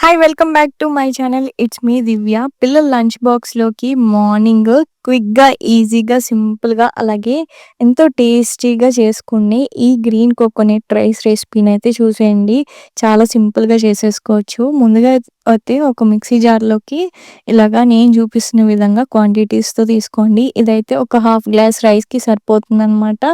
Hi! Welcome back to my channel. It's me Divya. పిల్లల lunch బాక్స్‌లోకి morning క్విక్‌గా, ఈజీగా, సింపుల్‌గా అలాగే ఎంతో టేస్టీగా చేసుకునే ఈ గ్రీన్ కోకోనట్ రైస్ రెసిపీనైతే చూసేయండి. చాలా సింపుల్‌గా చేసేసుకోవచ్చు. ముందుగా అయితే ఒక మిక్సీ జార్‌లోకి ఇలాగా నేను చూపిస్తున్న విధంగా క్వాంటిటీస్‌తో తీసుకోండి. ఇదైతే ఒక హాఫ్ గ్లాస్ రైస్‌కి సరిపోతుందనమాట.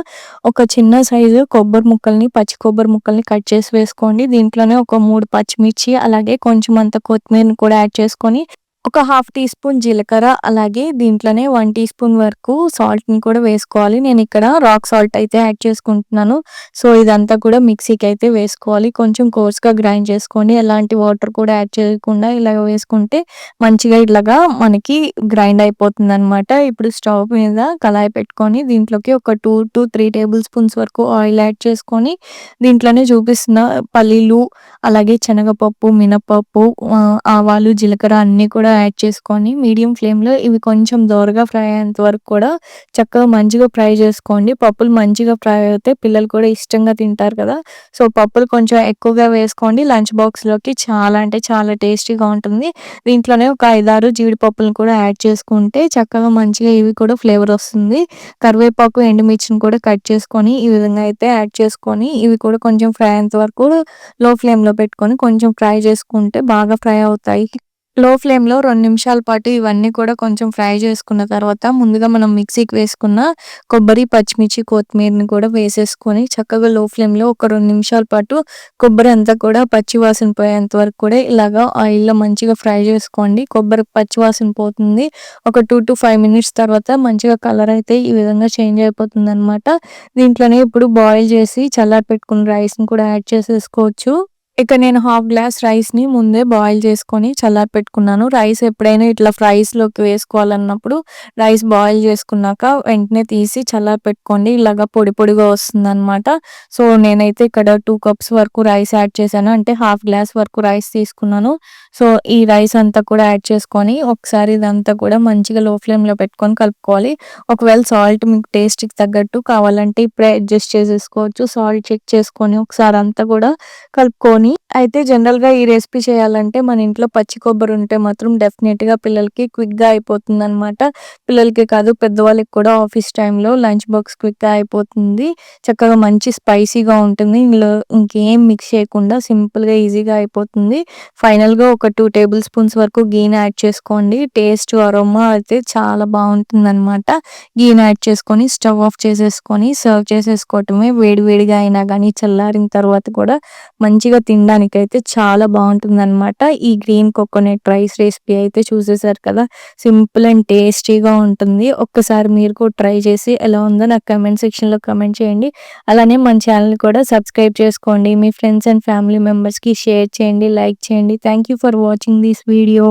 ఒక చిన్న సైజు కొబ్బరి ముక్కల్ని, పచ్చి కొబ్బరి ముక్కల్ని కట్ చేసి వేసుకోండి. దీంట్లోనే ఒక 3 పచ్చిమిర్చి అలాగే కొంచెం అంత కొత్తిమీరని కూడా యాడ్ చేసుకొని, ఒక హాఫ్ టీ స్పూన్ జీలకర్ర అలాగే దీంట్లోనే 1 టీ స్పూన్ వరకు సాల్ట్‌ని కూడా వేసుకోవాలి. నేనిక్కడ రాక్ సాల్ట్ అయితే యాడ్ చేసుకుంటున్నాను. సో, ఇదంతా కూడా మిక్సీకి అయితే వేసుకోవాలి. కొంచెం కోర్స్‌గా గ్రైండ్ చేసుకోండి. ఎలాంటి వాటర్ కూడా యాడ్ చేయకుండా ఇలాగ వేసుకుంటే మంచిగా ఇలాగా మనకి గ్రైండ్ అయిపోతుందనమాట. ఇప్పుడు స్టవ్ మీద కళాయి పెట్టుకొని దీంట్లోకి ఒక 2-3 టేబుల్ స్పూన్స్ వరకు ఆయిల్ యాడ్ చేసుకొని, దీంట్లోనే చూపిస్తున్న పల్లీలు అలాగే శనగపప్పు, మినపప్పు, ఆవాలు, జీలకర్ర అన్నీ కూడా యాడ్ చేసుకొని మీడియం ఫ్లేమ్‌లో ఇవి కొంచెం దోరగా ఫ్రై అయ్యేంత వరకు కూడా చక్కగా మంచిగా ఫ్రై చేసుకోండి. పప్పులు మంచిగా ఫ్రై అవుతే పిల్లలు కూడా ఇష్టంగా తింటారు కదా! సో, పప్పులు కొంచెం ఎక్కువగా వేసుకోండి. లంచ్ బాక్స్‌లోకి చాలా అంటే చాలా టేస్టీగా ఉంటుంది. దీంట్లోనే ఒక 5, 6 జీడిపప్పులను కూడా యాడ్ చేసుకుంటే చక్కగా మంచిగా ఇవి కూడా ఫ్లేవర్ వస్తుంది. కరివేపాకు, ఎండుమిర్చిని కూడా కట్ చేసుకొని ఈ విధంగా అయితే యాడ్ చేసుకొని ఇవి కూడా కొంచెం ఫ్రై అయ్యేంత వరకు లో ఫ్లేమ్‌లో పెట్టుకొని కొంచెం ఫ్రై చేసుకుంటే బాగా ఫ్రై అవుతాయి. లో ఫ్లేమ్‌లో 2 నిమిషాల పాటు ఇవన్నీ కూడా కొంచెం ఫ్రై చేసుకున్న తర్వాత ముందుగా మనం మిక్సీకి వేసుకున్న కొబ్బరి, పచ్చిమిర్చి, కొత్తిమీరని కూడా వేసేసుకొని చక్కగా లో ఫ్లేమ్‌లో ఒక 2 నిమిషాల పాటు కొబ్బరి అంతా కూడా పచ్చి వాసన పోయేంత వరకు కూడా ఇలాగా ఆయిల్‌లో మంచిగా ఫ్రై చేసుకోండి. కొబ్బరి పచ్చి వాసన పోతుంది. ఒక 2-5 మినిట్స్ తర్వాత మంచిగా కలర్ అయితే ఈ విధంగా చేంజ్ అయిపోతుందనమాట. దీంట్లోనే ఇప్పుడు బాయిల్ చేసి చల్లారి పెట్టుకున్న రైస్‌ని కూడా యాడ్ చేసేసుకోవచ్చు. ఇక నేను హాఫ్ గ్లాస్ రైస్‌ని ముందే బాయిల్ చేసుకొని చల్లారపెట్టుకున్నాను. రైస్ ఎప్పుడైనా ఇట్లా ఫ్రైస్‌లోకి వేసుకోవాలన్నప్పుడు రైస్ బాయిల్ చేసుకున్నాక వెంటనే తీసి చల్లారపెట్టుకోండి. ఇలాగా పొడి పొడిగా వస్తుందనమాట. సో, నేనైతే ఇక్కడ 2 కప్స్ వరకు రైస్ యాడ్ చేశాను. అంటే హాఫ్ గ్లాస్ వరకు రైస్ తీసుకున్నాను. సో, ఈ రైస్ అంతా కూడా యాడ్ చేసుకొని ఒకసారి ఇదంతా కూడా మంచిగా లో ఫ్లేమ్‌లో పెట్టుకొని కలుపుకోవాలి. ఒకవేళ సాల్ట్ మీకు టేస్ట్‌కి తగ్గట్టు కావాలంటే ఇప్పుడే అడ్జస్ట్ చేసేసుకోవచ్చు. సాల్ట్ చెక్ చేసుకొని ఒకసారి అంతా కూడా కలుపుకొని అయితే జనరల్‌గా ఈ రెసిపీ చేయాలంటే మన ఇంట్లో పచ్చి కొబ్బరి ఉంటే మాత్రం డెఫినిట్‌గా పిల్లలకి క్విక్‌గా అయిపోతుందనమాట. పిల్లలకే కాదు పెద్దవాళ్ళకి కూడా ఆఫీస్ టైమ్‌లో లంచ్ బాక్స్ క్విక్‌గా అయిపోతుంది. చక్కగా మంచి స్పైసీగా ఉంటుంది. ఇందులో ఇంకేం మిక్స్ చేయకుండా సింపుల్‌గా ఈజీగా అయిపోతుంది. ఫైనల్‌గా ఒక 2 టేబుల్ స్పూన్స్ వరకు గీని యాడ్ చేసుకోండి. టేస్ట్, అరోమా అయితే చాలా బావుంటుందనమాట. గీని యాడ్ చేసుకొని స్టవ్ ఆఫ్ చేసేసుకొని సర్వ్ చేసేసుకోవటమే. వేడి వేడిగా అయినా గానీ చల్లారిన తర్వాత కూడా మంచిగా తినడానికైతే చాలా బావుంటుందనమాట. ఈ గ్రీన్ కోకోనట్ రైస్ రెసిపీ అయితే చూసేసారు కదా! సింపుల్ అండ్ టేస్టీగా ఉంటుంది. ఒక్కసారి మీరు కూడా ట్రై చేసి ఎలా ఉందో నాకు కామెంట్ సెక్షన్‌లో కామెంట్ చేయండి. అలానే మన ఛానెల్‌ని కూడా సబ్స్క్రైబ్ చేసుకోండి. మీ ఫ్రెండ్స్ అండ్ ఫ్యామిలీ మెంబర్స్‌కి షేర్ చేయండి, లైక్ చేయండి. Thank you for watching this video.